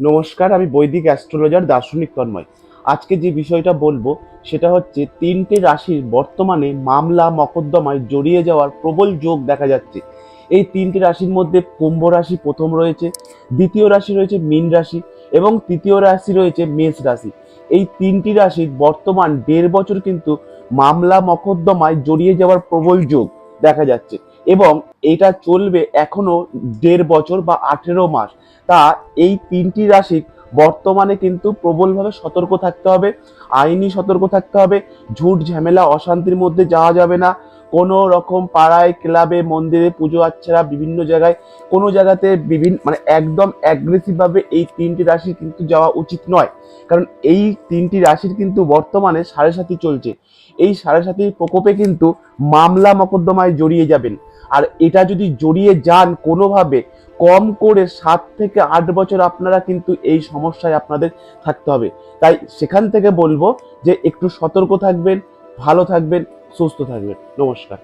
নমস্কার, আমি বৈদিক অ্যাস্ট্রোলজার দার্শনিক তন্ময়। আজকে যে বিষয়টা বলবো সেটা হচ্ছে তিনটে রাশির বর্তমানে মামলা মকদ্দমায় জড়িয়ে যাওয়ার প্রবল যোগ দেখা যাচ্ছে। এই তিনটে রাশির মধ্যে কুম্ভ রাশি প্রথম রয়েছে, দ্বিতীয় রাশি রয়েছে মীন রাশি এবং তৃতীয় রাশি রয়েছে মেষ রাশি। এই তিনটি রাশির বর্তমান 1.5 বছর কিন্তু মামলা মকদ্দমায় জড়িয়ে যাওয়ার প্রবল যোগ দেখা যাচ্ছে এবং এটা চলবে এখনো 1.5 বছর বা 18 মাস। তা এই তিনটি রাশির বর্তমানে কিন্তু প্রবলভাবে সতর্ক থাকতে হবে, আইনি সতর্ক থাকতে হবে। ঝুট ঝামেলা অশান্তির মধ্যে যাওয়া যাবে না। কোনো রকম পাড়ায় ক্লাবে মন্দিরে পুজো আচ্ছারা বিভিন্ন জায়গায় কোনো জায়গাতে বিভিন্ন মানে একদম অ্যাগ্রেসিভ ভাবে এই তিনটি রাশি কিন্তু যাওয়া উচিত নয়। কারণ এই তিনটি রাশির কিন্তু বর্তমানে সাড়ে সাথী চলছে। এই সাড়ে সাথীর প্রকোপে কিন্তু মামলা মকদ্দমায় জড়িয়ে যাবেন। আর এটা যদি জড়িয়ে যান কোনোভাবে, কম করে 7 থেকে 8 বছর আপনারা কিন্তু এই সমস্যায় আপনাদের থাকতে হবে। তাই সেখান থেকে বলবো যে একটু সতর্ক থাকবেন, ভালো থাকবেন, সুস্থ থাকবেন। নমস্কার।